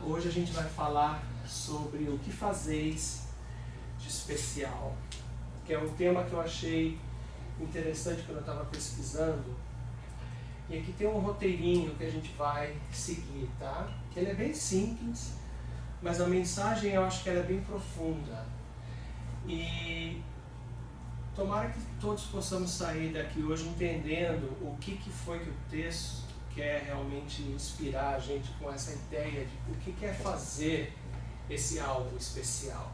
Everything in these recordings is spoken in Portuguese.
hoje a gente vai falar sobre o que fazeis de especial, que é um tema que eu achei interessante quando eu estava pesquisando. E aqui tem um roteirinho que a gente vai seguir, tá? Ele é bem simples, mas a mensagem eu acho que ela é bem profunda. E tomara que todos possamos sair daqui hoje entendendo o que foi que o texto quer realmente inspirar a gente com essa ideia de o que quer fazer esse algo especial.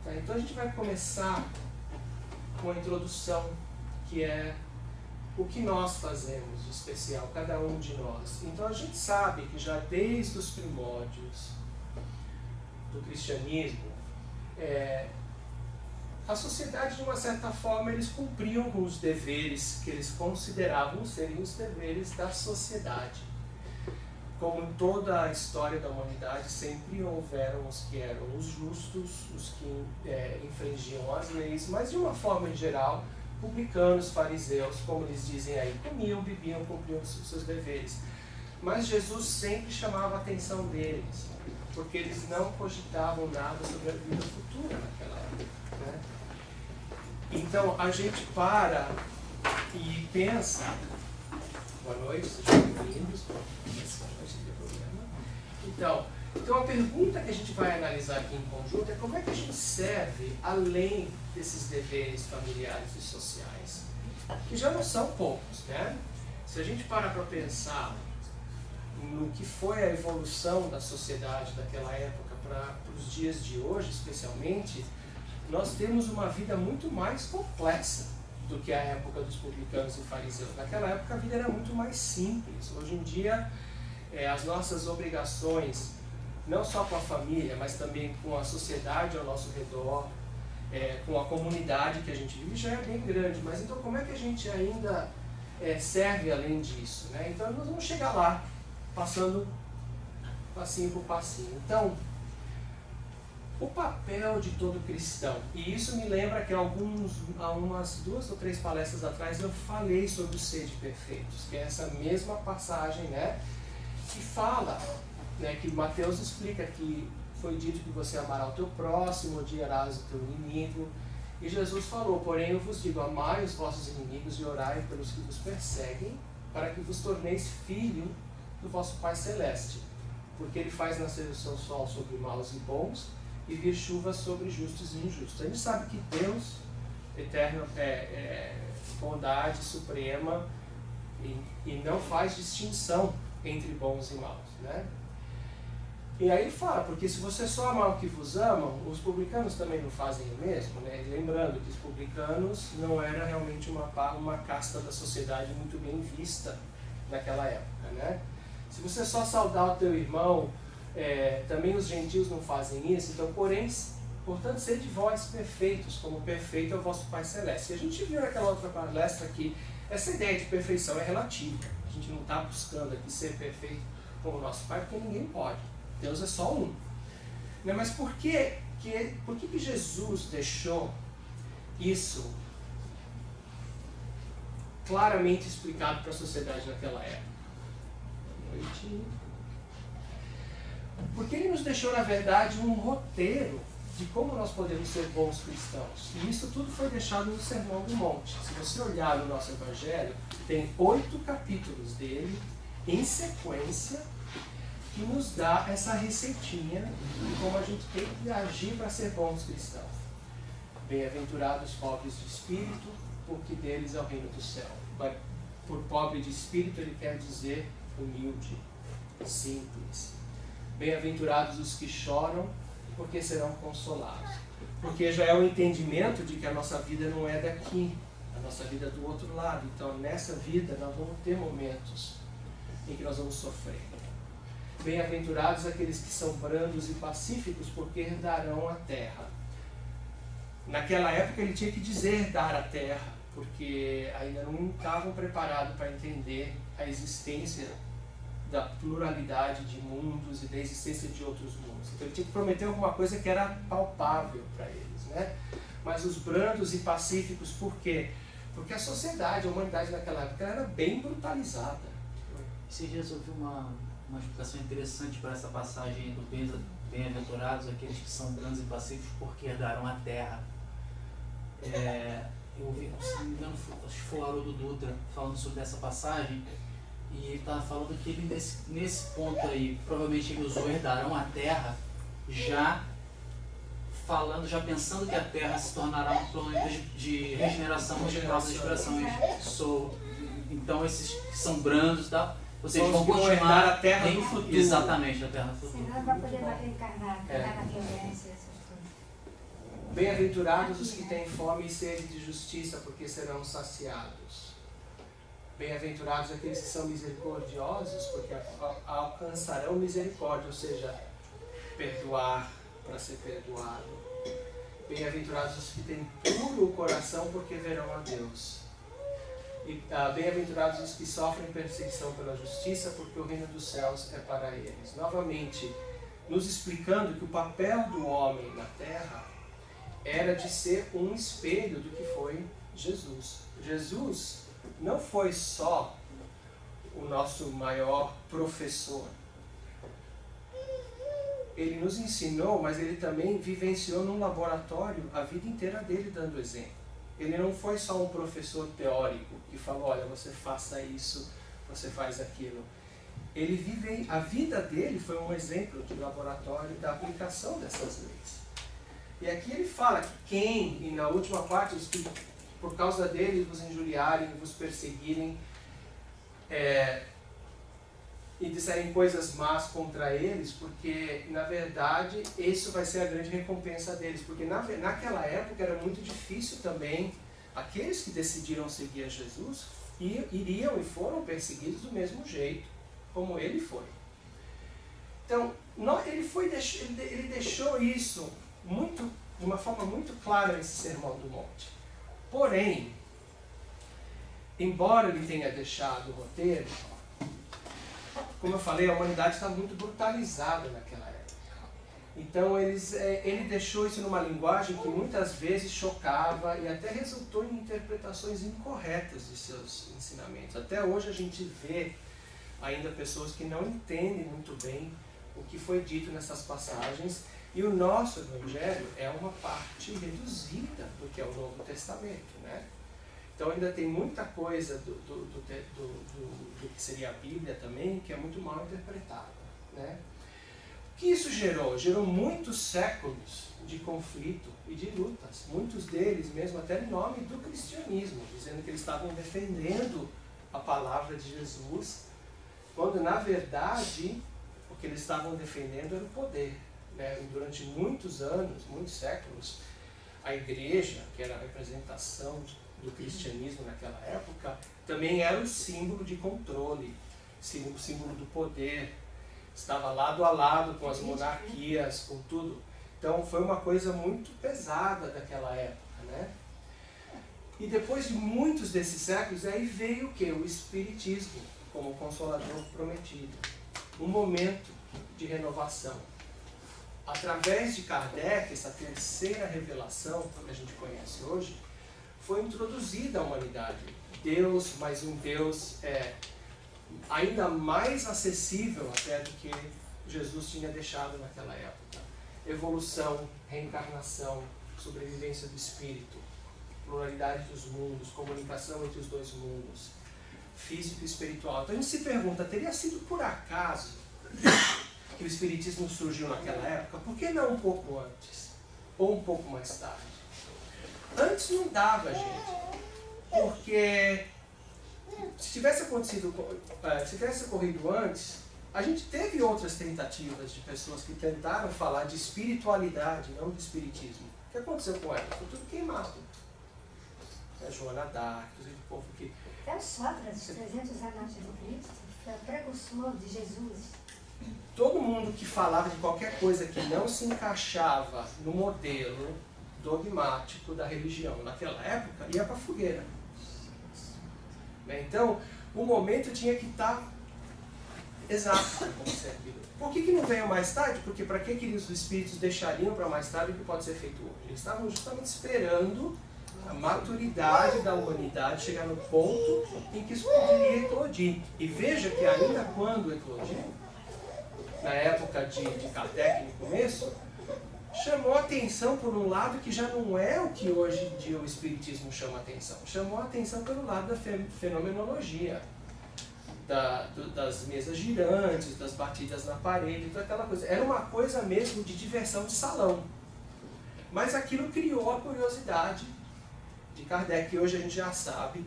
Tá? Então a gente vai começar com a introdução, que é o que nós fazemos de especial, cada um de nós. Então a gente sabe que já desde os primórdios do cristianismo, a sociedade, de uma certa forma, eles cumpriam com os deveres que eles consideravam serem os deveres da sociedade. Como em toda a história da humanidade, sempre houveram os que eram os justos, os que infringiam as leis, mas de uma forma em geral, publicanos, fariseus, como eles dizem aí, comiam, bebiam, cumpriam os seus deveres. Mas Jesus sempre chamava a atenção deles, porque eles não cogitavam nada sobre a vida futura naquela época, né? Então a gente para e pensa, boa noite, sejam bem-vindos, então a pergunta que a gente vai analisar aqui em conjunto é como é que a gente serve além desses deveres familiares e sociais, que já não são poucos, né? Se a gente parar para pensar no que foi a evolução da sociedade daquela época para os dias de hoje, especialmente, nós temos uma vida muito mais complexa do que a época dos publicanos e fariseus. Naquela época a vida era muito mais simples. Hoje em dia, as nossas obrigações, não só com a família, mas também com a sociedade ao nosso redor, com a comunidade que a gente vive, já é bem grande. Mas então como é que a gente ainda serve além disso, né? Então nós vamos chegar lá, passando passinho por passinho. Então, o papel de todo cristão, e isso me lembra que há umas 2 ou 3 palestras atrás eu falei sobre o sede perfeitos, que é essa mesma passagem, né, que fala, né, que Mateus explica que foi dito que você amará o teu próximo, odiarás o teu inimigo, e Jesus falou, porém eu vos digo, amai os vossos inimigos e orai pelos que vos perseguem, para que vos torneis filho do vosso Pai Celeste, porque Ele faz nascer o seu sol sobre maus e bons, e vir chuva sobre justos e injustos. A gente sabe que Deus, eterno, bondade suprema, e não faz distinção entre bons e maus, né? E aí fala, porque se você só amar o que vos amam, os publicanos também não fazem o mesmo, né? Lembrando que os publicanos não era realmente uma casta da sociedade muito bem vista naquela época, né? Se você só saudar o teu irmão, também os gentios não fazem isso, então, portanto, sede vós perfeitos, como perfeito é o vosso Pai Celeste. E a gente viu naquela outra palestra que essa ideia de perfeição é relativa. A gente não está buscando aqui ser perfeito como nosso Pai, porque ninguém pode. Deus é só um. Né? Mas por que Jesus deixou isso claramente explicado para a sociedade naquela época? Boa noite. Porque Ele nos deixou, na verdade, um roteiro de como nós podemos ser bons cristãos. E isso tudo foi deixado no Sermão do Monte. Se você olhar no nosso Evangelho, tem 8 capítulos dele, em sequência, que nos dá essa receitinha de como a gente tem que agir para ser bons cristãos. Bem-aventurados os pobres de espírito, porque deles é o reino do céu. Por pobre de espírito, ele quer dizer humilde, simples. Bem-aventurados os que choram, porque serão consolados. Porque já é o entendimento de que a nossa vida não é daqui, a nossa vida é do outro lado. Então, nessa vida, nós vamos ter momentos em que nós vamos sofrer. Bem-aventurados aqueles que são brandos e pacíficos, porque herdarão a terra. Naquela época, ele tinha que dizer herdar a terra, porque ainda não estavam preparados para entender a existência da pluralidade de mundos e da existência de outros mundos. Então ele tinha que prometer alguma coisa que era palpável para eles, né? Mas os brandos e pacíficos, por quê? Porque a sociedade, a humanidade naquela época era bem brutalizada. Esses dias eu vi uma uma explicação interessante para essa passagem do bem-aventurados, aqueles que são brandos e pacíficos, porque herdarão a terra. Eu ouvi, se não me engano, acho que foi o Haroldo Dutra falando sobre essa passagem, e ele estava falando que ele, nesse ponto aí, provavelmente ele usou herdarão a terra, já pensando que a terra se tornará um planeta de regeneração de próprias inspirações. Então esses que são brandos, tá? Vocês vão continuar a terra no futuro. Exatamente, a terra no futuro. Senão vai poder reencarnar, na violência, essas coisas. Bem-aventurados os que têm fome e sede de justiça, porque serão saciados. Bem-aventurados aqueles que são misericordiosos, porque alcançarão misericórdia, ou seja, perdoar para ser perdoado. Bem-aventurados os que têm puro o coração, porque verão a Deus. E bem-aventurados os que sofrem perseguição pela justiça, porque o reino dos céus é para eles. Novamente, nos explicando que o papel do homem na terra era de ser um espelho do que foi Jesus. Jesus não foi só o nosso maior professor. Ele nos ensinou, mas ele também vivenciou num laboratório a vida inteira dele dando exemplo. Ele não foi só um professor teórico que falou, olha, você faça isso, você faz aquilo. A vida dele foi um exemplo de laboratório da aplicação dessas leis. E aqui ele fala que e na última parte, os que por causa dele vos injuriarem, vos perseguirem, e disserem coisas más contra eles, porque na verdade isso vai ser a grande recompensa deles, porque naquela época era muito difícil também, aqueles que decidiram seguir a Jesus iriam e foram perseguidos do mesmo jeito como ele foi. Então ele deixou isso de uma forma muito clara nesse Sermão do Monte. Porém, embora ele tenha deixado o roteiro, como eu falei, a humanidade está muito brutalizada naquela época. Então ele deixou isso numa linguagem que muitas vezes chocava e até resultou em interpretações incorretas de seus ensinamentos. Até hoje a gente vê ainda pessoas que não entendem muito bem o que foi dito nessas passagens, e o nosso Evangelho é uma parte reduzida do que é o Novo Testamento, né? Então ainda tem muita coisa do que seria a Bíblia também, que é muito mal interpretada, né? O que isso gerou? Gerou muitos séculos de conflito e de lutas, muitos deles mesmo até em nome do cristianismo, dizendo que eles estavam defendendo a palavra de Jesus, quando na verdade o que eles estavam defendendo era o poder, né? E durante muitos anos, muitos séculos, a igreja, que era a representação do cristianismo naquela época, também era o símbolo de controle, o símbolo do poder, estava lado a lado com as monarquias, com tudo. Então foi uma coisa muito pesada daquela época, né? E depois de muitos desses séculos, aí veio o quê? O Espiritismo, como consolador prometido. Um momento de renovação. Através de Kardec, essa terceira revelação, que a gente conhece hoje, foi introduzida à humanidade. Deus, mas um Deus ainda mais acessível até do que Jesus tinha deixado naquela época. Evolução, reencarnação, sobrevivência do espírito, pluralidade dos mundos, comunicação entre os dois mundos, físico e espiritual. Então a gente se pergunta, teria sido por acaso que o espiritismo surgiu naquela época? Por que não um pouco antes? Ou um pouco mais tarde? Antes não dava, gente, porque se tivesse ocorrido antes, a gente teve outras tentativas de pessoas que tentaram falar de espiritualidade, não de espiritismo. O que aconteceu com ela? Foi tudo queimado. A Joana d'Arc, o povo que... Até o Sócrates, 300 anos antes de Cristo, foi o precursor de Jesus. Todo mundo que falava de qualquer coisa que não se encaixava no modelo dogmático da religião naquela época, ia para a fogueira. Então, o momento tinha que estar exato, como sempre. Por que não veio mais tarde? Porque para que os espíritos deixariam para mais tarde o que pode ser feito hoje? Eles estavam justamente esperando a maturidade da humanidade chegar no ponto em que isso poderia eclodir. E veja que ainda quando eclodiu, na época de Kardec, no começo, chamou atenção por um lado que já não é o que hoje em dia o Espiritismo chama atenção. Chamou atenção pelo lado da fenomenologia, das mesas girantes, das batidas na parede, toda aquela coisa. Era uma coisa mesmo de diversão de salão. Mas aquilo criou a curiosidade de Kardec, que hoje a gente já sabe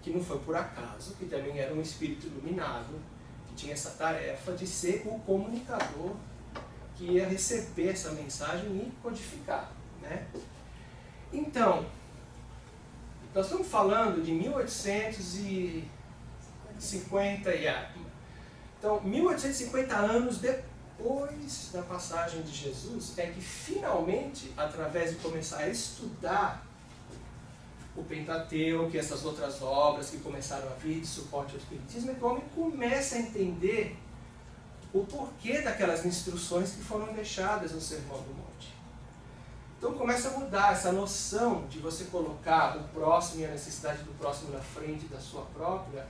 que não foi por acaso, que também era um espírito iluminado, que tinha essa tarefa de ser o comunicador que ia receber essa mensagem e codificar, né? Então, nós estamos falando de 1850 Então, 1850 anos depois da passagem de Jesus, é que finalmente, através de começar a estudar o Pentateuco e essas outras obras que começaram a vir de suporte ao Espiritismo, é que o homem começa a entender o porquê daquelas instruções que foram deixadas no Sermão do Monte. Então começa a mudar essa noção de você colocar o próximo e a necessidade do próximo na frente da sua própria,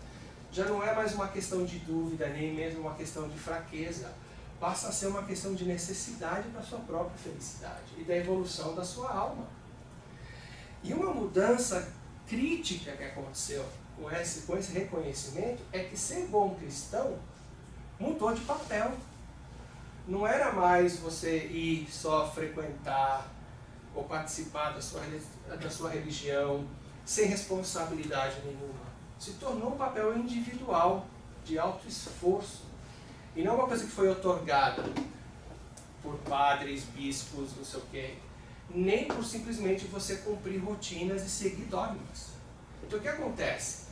já não é mais uma questão de dúvida, nem mesmo uma questão de fraqueza, passa a ser uma questão de necessidade da sua própria felicidade e da evolução da sua alma. E uma mudança crítica que aconteceu com esse reconhecimento é que ser bom cristão mudou de papel. Não era mais você ir só frequentar ou participar da sua religião sem responsabilidade nenhuma. Se tornou um papel individual, de alto esforço. E não uma coisa que foi otorgada por padres, bispos, não sei o quê. Nem por simplesmente você cumprir rotinas e seguir dogmas. Então o que acontece?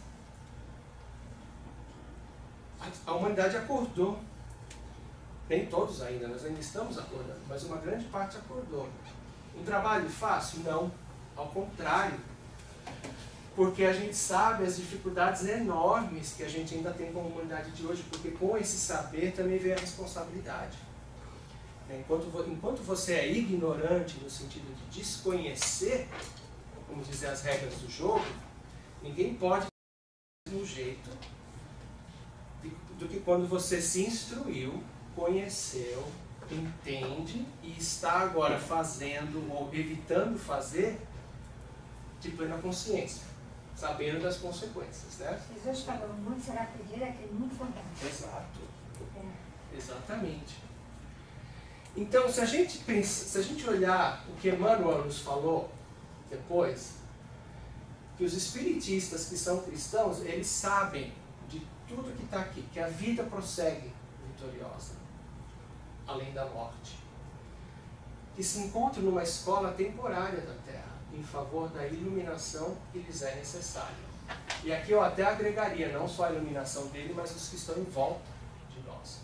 A humanidade acordou. Nem todos ainda, nós ainda estamos acordando, mas uma grande parte acordou. Um trabalho fácil? Não. Ao contrário. Porque a gente sabe as dificuldades enormes que a gente ainda tem com a humanidade de hoje, porque com esse saber também vem a responsabilidade. Enquanto você é ignorante no sentido de desconhecer, como dizer, as regras do jogo, ninguém pode do mesmo jeito do que quando você se instruiu, conheceu, entende e está agora fazendo ou evitando fazer de plena consciência, sabendo das consequências, né? Jesus falou, muito será pedido, aquele muito fundado. Exato. Exatamente. Então, se a gente olhar o que Emmanuel nos falou depois, que os espiritistas que são cristãos, eles sabem de tudo que está aqui, que a vida prossegue vitoriosa, além da morte, que se encontram numa escola temporária da Terra, em favor da iluminação que lhes é necessária. E aqui eu até agregaria não só a iluminação dele, mas os que estão em volta de nós.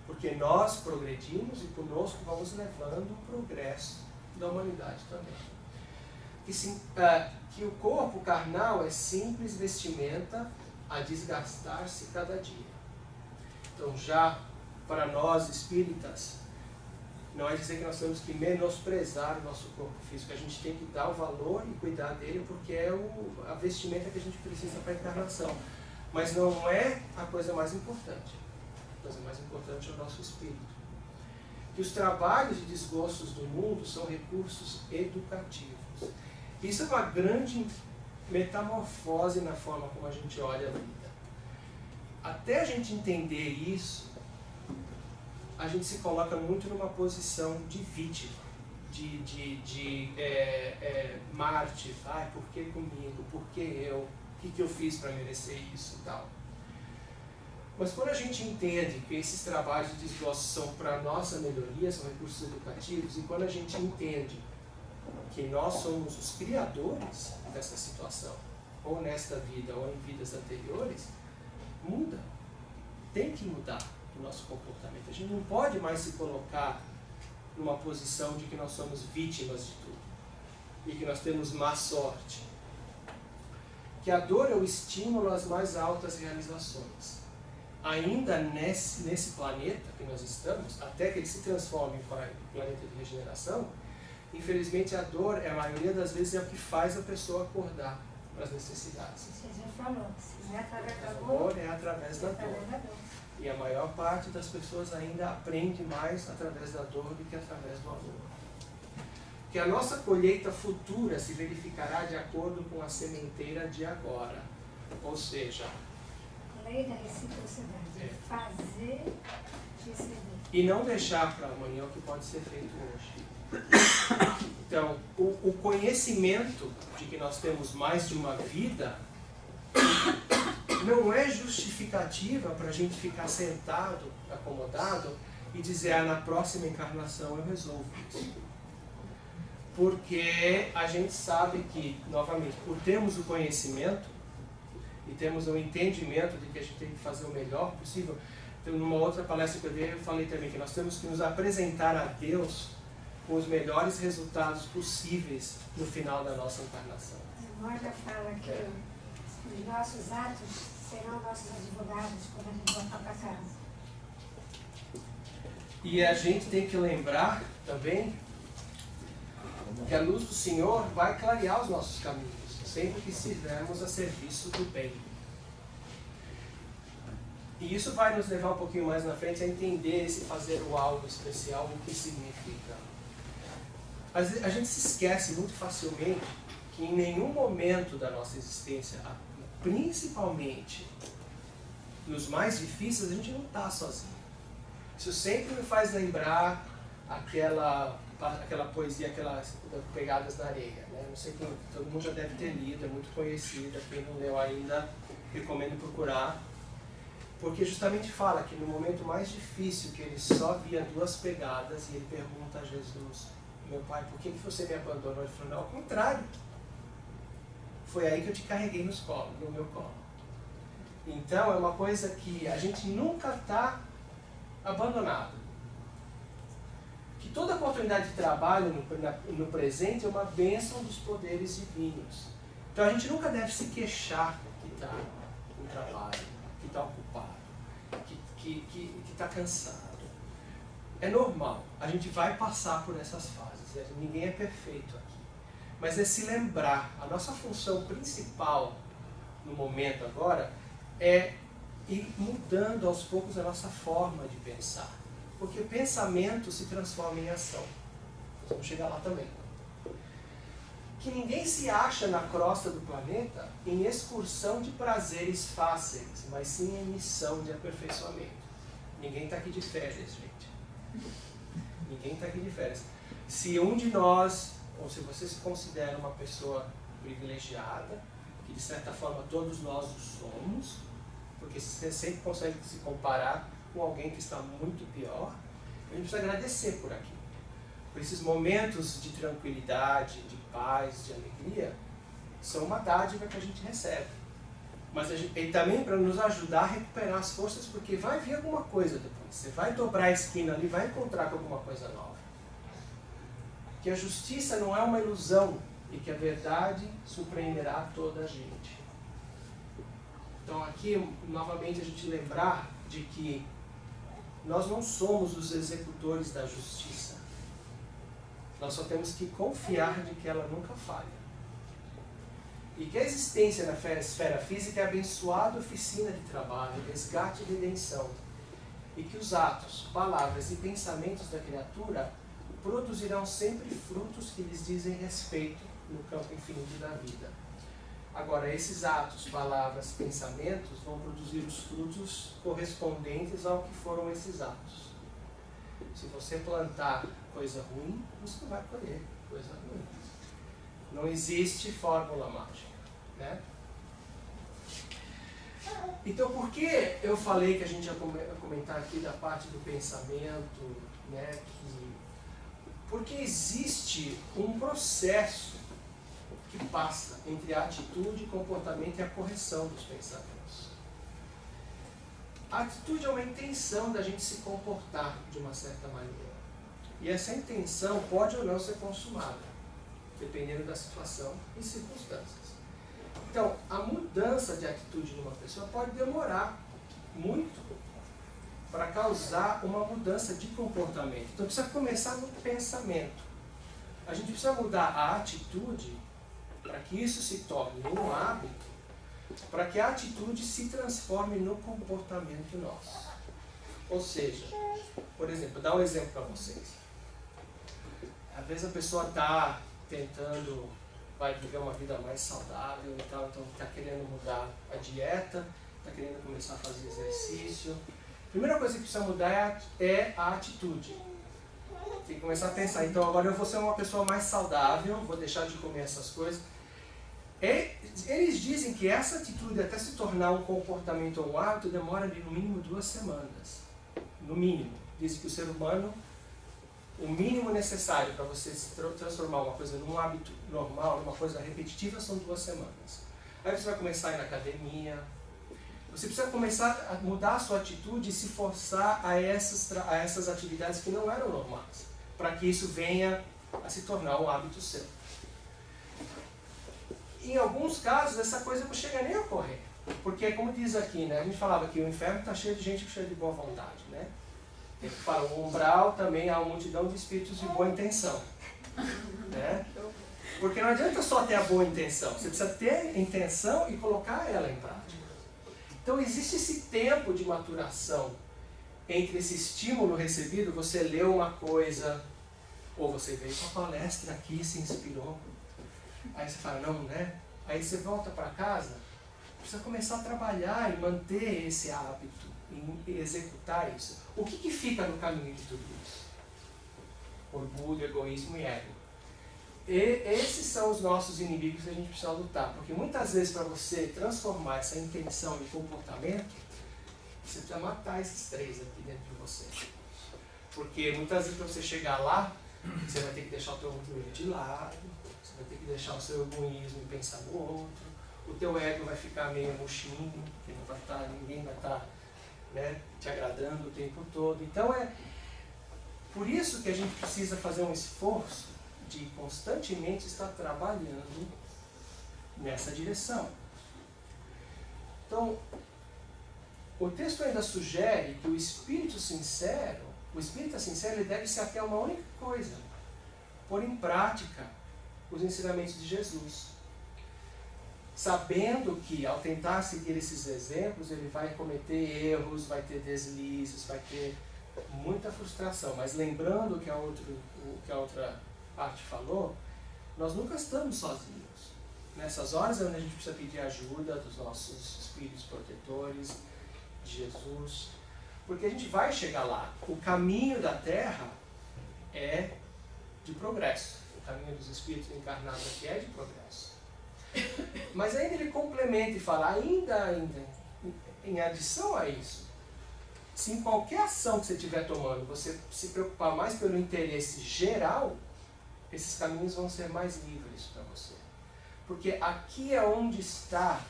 Porque nós progredimos e conosco vamos levando o progresso da humanidade também. Que o corpo carnal é simples vestimenta a desgastar-se cada dia. Então já para nós espíritas, não é dizer que nós temos que menosprezar o nosso corpo físico, a gente tem que dar o valor e cuidar dele porque é a vestimenta que a gente precisa para a encarnação. Mas não é a coisa mais importante. A coisa mais importante é o nosso espírito. Que os trabalhos e desgostos do mundo são recursos educativos. Isso é uma grande metamorfose na forma como a gente olha a vida. Até a gente entender isso, a gente se coloca muito numa posição de vítima, de mártir. Ai, por que comigo? Por que eu? O que eu fiz para merecer isso e tal? Mas quando a gente entende que esses trabalhos de desgosto são para a nossa melhoria, são recursos educativos, e quando a gente entende que nós somos os criadores dessa situação, ou nesta vida, ou em vidas anteriores, muda. Tem que mudar o nosso comportamento. A gente não pode mais se colocar numa posição de que nós somos vítimas de tudo e que nós temos má sorte. Que a dor é o estímulo às mais altas realizações. Ainda nesse planeta que nós estamos, até que ele se transforme em planeta de regeneração, infelizmente a dor, a maioria das vezes, é o que faz a pessoa acordar para as necessidades. Você já falou, se não é através da dor, é através da dor. E a maior parte das pessoas ainda aprende mais através da dor do que através do amor. Que a nossa colheita futura se verificará de acordo com a sementeira de agora. Ou seja, lei da reciprocidade, fazer receber. E não deixar para amanhã o que pode ser feito hoje. Então, o conhecimento de que nós temos mais de uma vida não é justificativa para a gente ficar sentado, acomodado e dizer, na próxima encarnação eu resolvo isso. Porque a gente sabe que, novamente, por termos o conhecimento e temos o entendimento de que a gente tem que fazer o melhor possível. Então, numa outra palestra que eu dei, eu falei também que nós temos que nos apresentar a Deus com os melhores resultados possíveis no final da nossa encarnação. A Morga fala que os nossos atos serão nossos advogados quando a gente voltar para casa. E a gente tem que lembrar também que a luz do Senhor vai clarear os nossos caminhos, sempre que estivermos a serviço do bem. E isso vai nos levar um pouquinho mais na frente a entender esse fazer o algo especial, o que significa. A gente se esquece muito facilmente que em nenhum momento da nossa existência, principalmente nos mais difíceis, a gente não está sozinho. Isso sempre me faz lembrar aquela poesia, aquelas Pegadas na Areia. Né? Não sei quem, todo mundo já deve ter lido, é muito conhecida. Quem não leu ainda, recomendo procurar. Porque justamente fala que no momento mais difícil, que ele só via 2 pegadas, e ele pergunta a Jesus, meu pai, por que você me abandonou? Ele falou, não, ao contrário. Foi aí que eu te carreguei no meu colo. Então é uma coisa que a gente nunca está abandonado. Que toda oportunidade de trabalho no presente é uma bênção dos poderes divinos. Então a gente nunca deve se queixar que está no trabalho, que está ocupado, que está cansado. É normal, a gente vai passar por essas fases, ninguém é perfeito aqui. Mas é se lembrar, a nossa função principal no momento agora é ir mudando aos poucos a nossa forma de pensar. Porque o pensamento se transforma em ação. Nós vamos chegar lá também. Que ninguém se acha na crosta do planeta em excursão de prazeres fáceis, mas sim em missão de aperfeiçoamento. Ninguém está aqui de férias, gente. Ninguém está aqui de férias. Se um de nós, ou se você se considera uma pessoa privilegiada, que de certa forma todos nós o somos, porque você sempre consegue se comparar com alguém que está muito pior, a gente precisa agradecer por aqui. Por esses momentos de tranquilidade, de paz, de alegria, são uma dádiva que a gente recebe. Mas ele também para nos ajudar a recuperar as forças, porque vai vir alguma coisa depois. Você vai dobrar a esquina ali, vai encontrar com alguma coisa nova. Que a justiça não é uma ilusão e que a verdade surpreenderá toda a gente. Então aqui, novamente, a gente lembrar de que nós não somos os executores da justiça. Nós só temos que confiar de que ela nunca falha. E que a existência na esfera física é abençoada oficina de trabalho, resgate e redenção. E que os atos, palavras e pensamentos da criatura produzirão sempre frutos que lhes dizem respeito no campo infinito da vida. Agora, esses atos, palavras, pensamentos vão produzir os frutos correspondentes ao que foram esses atos. Se você plantar coisa ruim, você vai colher coisa ruim. Não existe fórmula mágica, né? Então, por que eu falei que a gente ia comentar aqui da parte do pensamento, né? Porque existe um processo que passa entre a atitude, comportamento e a correção dos pensamentos. A atitude é uma intenção da gente se comportar de uma certa maneira. E essa intenção pode ou não ser consumada, dependendo da situação e circunstâncias. Então, a mudança de atitude numa pessoa pode demorar muito para causar uma mudança de comportamento. Então, precisa começar no pensamento. A gente precisa mudar a atitude para que isso se torne um hábito, para que a atitude se transforme no comportamento nosso. Ou seja, por exemplo, vou dar um exemplo para vocês. Às vezes a pessoa está tentando, vai viver uma vida mais saudável e tal, então está querendo mudar a dieta, está querendo começar a fazer exercício. A primeira coisa que precisa mudar é a atitude. Tem que começar a pensar, então agora eu vou ser uma pessoa mais saudável, vou deixar de comer essas coisas. Eles dizem que essa atitude, até se tornar um comportamento ou um hábito, demora no mínimo 2 semanas. No mínimo. Dizem que o ser humano, o mínimo necessário para você se transformar uma coisa num hábito normal, numa coisa repetitiva, são 2 semanas. Aí você vai começar a ir na academia. Você precisa começar a mudar a sua atitude e se forçar a essas atividades que não eram normais, para que isso venha a se tornar um hábito seu. Em alguns casos, essa coisa não chega nem a ocorrer. Porque, como diz aqui, né, a gente falava que o inferno está cheio de gente cheia de boa vontade. Né? Ele fala, o umbral também há uma multidão de espíritos de boa intenção. Né? Porque não adianta só ter a boa intenção, você precisa ter a intenção e colocar ela em prática. Então existe esse tempo de maturação entre esse estímulo recebido, você leu uma coisa, ou você veio com a palestra aqui, se inspirou. Aí você fala, não, né? Aí você volta para casa, precisa começar a trabalhar e manter esse hábito, em executar isso. O que fica no caminho de tudo isso? Orgulho, egoísmo e ego. E esses são os nossos inimigos que a gente precisa lutar. Porque muitas vezes para você transformar essa intenção em comportamento, você precisa matar esses 3 aqui dentro de você. Porque muitas vezes para você chegar lá, você vai ter que deixar o teu orgulho de lado, você vai ter que deixar o seu egoísmo e pensar no outro, o teu ego vai ficar meio murchinho, porque não vai estar, ninguém vai estar, né, te agradando o tempo todo. Então é por isso que a gente precisa fazer um esforço de constantemente estar trabalhando nessa direção. Então, o texto ainda sugere que o espírito sincero ele deve se ater a uma única coisa: pôr em prática os ensinamentos de Jesus. Sabendo que, ao tentar seguir esses exemplos, ele vai cometer erros, vai ter deslizes, vai ter muita frustração. Mas lembrando que a outra parte falou, nós nunca estamos sozinhos. Nessas horas é onde a gente precisa pedir ajuda dos nossos espíritos protetores, de Jesus, porque a gente vai chegar lá. O caminho da Terra é de progresso. O caminho dos espíritos encarnados aqui é de progresso. Mas ainda ele complementa e fala, ainda, em adição a isso, se em qualquer ação que você estiver tomando, você se preocupar mais pelo interesse geral, esses caminhos vão ser mais livres para você. Porque aqui é onde está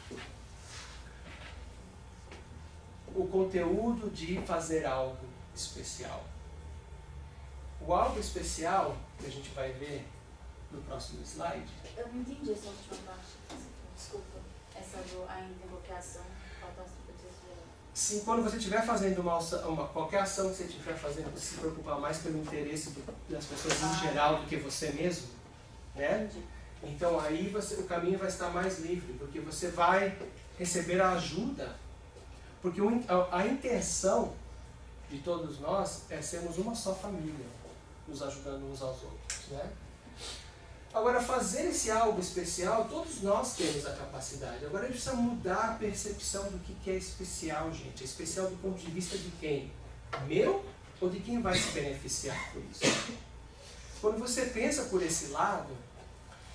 o conteúdo de fazer algo especial. O algo especial, que a gente vai ver no próximo slide. Eu não entendi essa última parte. Desculpa. Essa a invocação. Sim, quando você estiver fazendo qualquer ação que você estiver fazendo, você se preocupar mais pelo interesse das pessoas em geral do que você mesmo, né? Então aí o caminho vai estar mais livre, porque você vai receber a ajuda. Porque a intenção de todos nós é sermos uma só família, nos ajudando uns aos outros, né? Agora, fazer esse algo especial, todos nós temos a capacidade. Agora a gente precisa mudar a percepção do que é especial, gente. É especial do ponto de vista de quem? Meu ou de quem vai se beneficiar por isso? Quando você pensa por esse lado,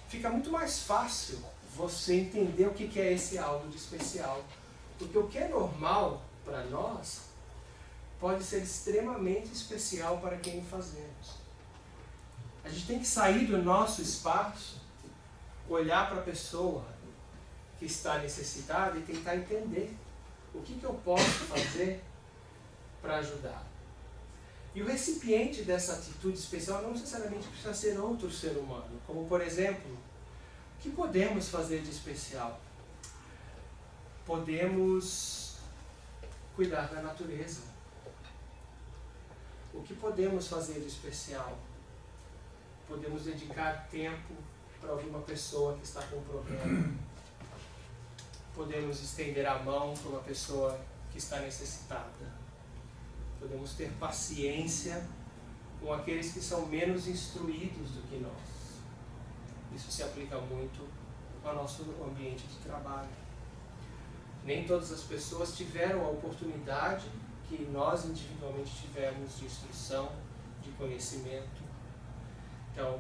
fica muito mais fácil você entender o que é esse algo de especial. Porque o que é normal para nós pode ser extremamente especial para quem o fazemos. A gente tem que sair do nosso espaço, olhar para a pessoa que está necessitada e tentar entender o que eu posso fazer para ajudar. E o recipiente dessa atitude especial não necessariamente precisa ser outro ser humano. Como, por exemplo, o que podemos fazer de especial? Podemos cuidar da natureza. O que podemos fazer de especial? Podemos dedicar tempo para ouvir uma pessoa que está com um problema. Podemos estender a mão para uma pessoa que está necessitada. podemos ter paciência com aqueles que são menos instruídos do que nós. Isso se aplica muito ao nosso ambiente de trabalho. Nem todas as pessoas tiveram a oportunidade que nós individualmente tivemos de instrução, de conhecimento. Então,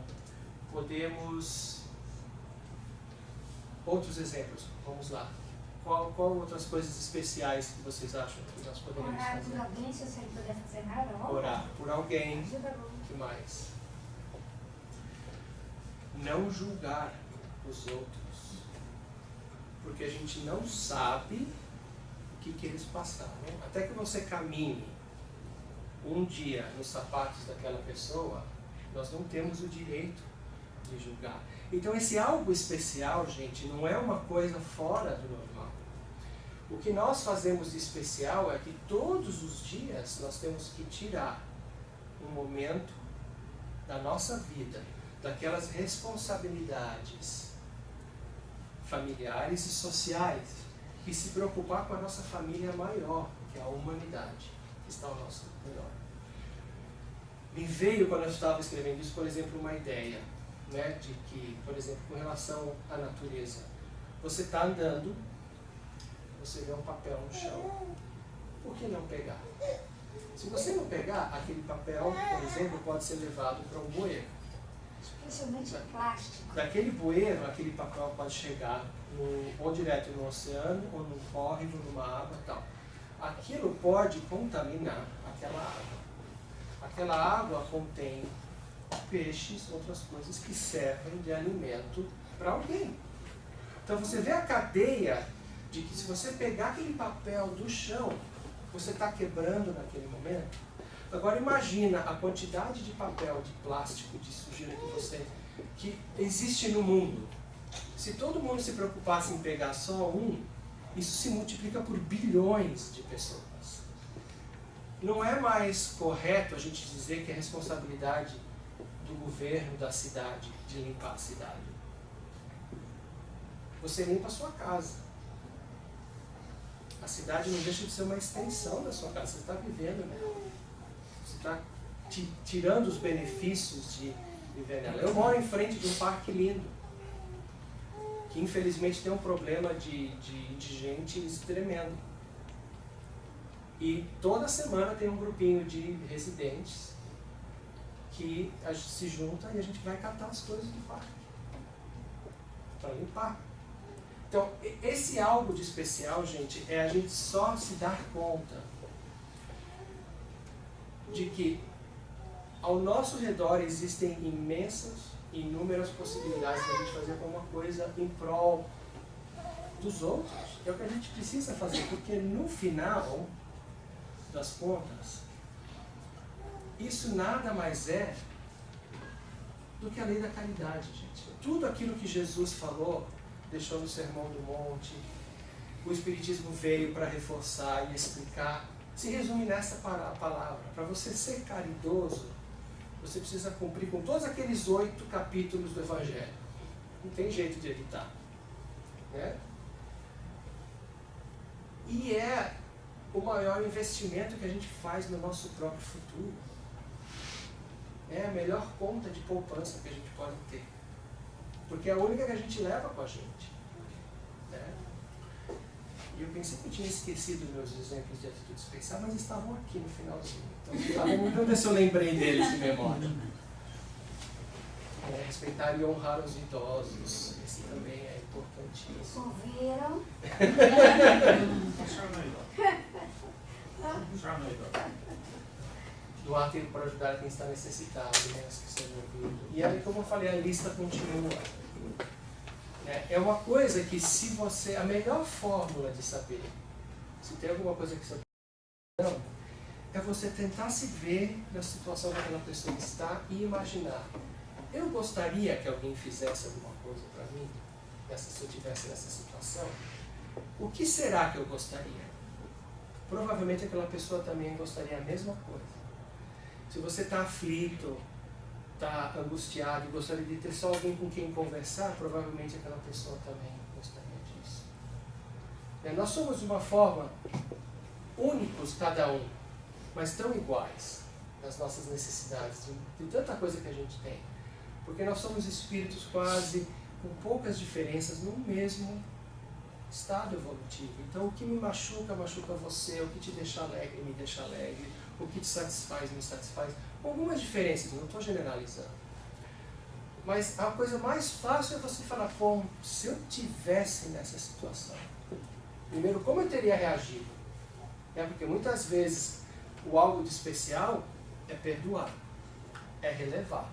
podemos... Outros exemplos, vamos lá. Qual outras coisas especiais que vocês acham que nós podemos Orar fazer? por alguém, se você não puder fazer nada, ora. Orar por alguém. Ajuda muito. O que mais? Não julgar os outros, porque a gente não sabe o que eles passaram. Até que você caminhe um dia nos sapatos daquela pessoa, nós não temos o direito de julgar. Então esse algo especial, gente, não é uma coisa fora do normal. O que nós fazemos de especial é que todos os dias nós temos que tirar um momento da nossa vida, daquelas responsabilidades familiares e sociais, e se preocupar com a nossa família maior, que é a humanidade, que está ao nosso redor. Me veio, quando eu estava escrevendo isso, por exemplo, uma ideia, né, de que, por exemplo, com relação à natureza, você está andando, você vê um papel no chão, por que não pegar? Se você não pegar, aquele papel, por exemplo, pode ser levado para um bueiro. Especialmente plástico. Daquele bueiro, aquele papel pode chegar ou direto no oceano, ou num córrego, numa água e tal. Aquilo pode contaminar aquela água. Aquela água contém peixes, outras coisas que servem de alimento para alguém. Então você vê a cadeia de que se você pegar aquele papel do chão, você está quebrando naquele momento. Agora imagina a quantidade de papel, de plástico, de sujeira que existe no mundo. Se todo mundo se preocupasse em pegar só um, isso se multiplica por bilhões de pessoas. Não é mais correto a gente dizer que é responsabilidade do governo da cidade de limpar a cidade. Você limpa a sua casa. A cidade não deixa de ser uma extensão da sua casa. Você está vivendo nela. Você está tirando os benefícios de viver nela. Eu moro em frente de um parque lindo, que infelizmente tem um problema de indigentes tremendo. E toda semana tem um grupinho de residentes que a gente se junta e a gente vai catar as coisas do parque para limpar. Então, esse algo de especial, gente, é a gente só se dar conta de que ao nosso redor existem imensas, inúmeras possibilidades de a gente fazer alguma coisa em prol dos outros. É o que a gente precisa fazer, porque no final das contas, isso nada mais é do que a lei da caridade, gente. Tudo aquilo que Jesus falou, deixou no Sermão do Monte, o Espiritismo veio para reforçar e explicar, se resume nessa palavra. Para você ser caridoso, você precisa cumprir com todos aqueles 8 capítulos do Evangelho. Não tem jeito de evitar. Né? E é o maior investimento que a gente faz no nosso próprio futuro. É a melhor conta de poupança que a gente pode ter. Porque é a única que a gente leva com a gente. Né? E eu pensei que eu tinha esquecido meus exemplos de atitude especial, mas estavam aqui no finalzinho. Então, vamos ver se eu lembrei deles de memória. Respeitar e honrar os idosos. Esse também é importantíssimo. Ouviram? Doar tempo para ajudar quem está necessitado, né, as que sejam ouvindo. E aí, como eu falei, a lista continua. É uma coisa que se você... A melhor fórmula de saber se tem alguma coisa que você não, é você tentar se ver na situação que aquela pessoa está e imaginar. Eu gostaria que alguém fizesse alguma coisa para mim, se eu estivesse nessa situação. O que será que eu gostaria? Provavelmente aquela pessoa também gostaria a mesma coisa. Se você está aflito, está angustiado e gostaria de ter só alguém com quem conversar, provavelmente aquela pessoa também gostaria disso. Nós somos de uma forma únicos cada um, mas tão iguais nas nossas necessidades, de tanta coisa que a gente tem. Porque nós somos espíritos quase com poucas diferenças no mesmo estado evolutivo. Então o que me machuca, machuca você, o que te deixa alegre, me deixa alegre, o que te satisfaz, me satisfaz. Com algumas diferenças, não estou generalizando. Mas a coisa mais fácil é você falar, bom, se eu tivesse nessa situação, primeiro, como eu teria reagido? Porque muitas vezes o algo de especial é perdoar, é relevar.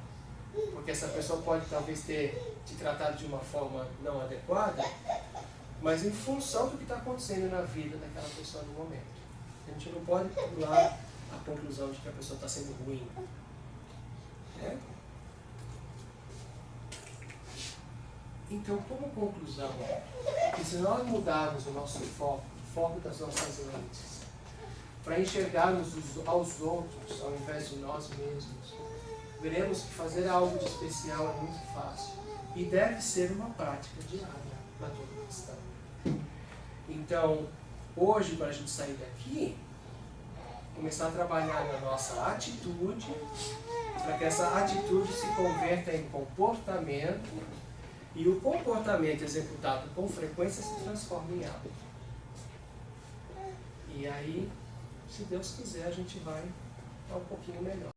Porque essa pessoa pode talvez ter te tratado de uma forma não adequada, mas em função do que está acontecendo na vida daquela pessoa no momento. A gente não pode pular a conclusão de que a pessoa está sendo ruim. Né? Então, como conclusão, que se nós mudarmos o nosso foco, o foco das nossas lentes, para enxergarmos aos outros, ao invés de nós mesmos, veremos que fazer algo de especial é muito fácil e deve ser uma prática diária para todo cristão. Então, hoje, para a gente sair daqui, começar a trabalhar na nossa atitude, para que essa atitude se converta em comportamento e o comportamento executado com frequência se transforma em hábito. E aí, se Deus quiser, a gente vai estar um pouquinho melhor.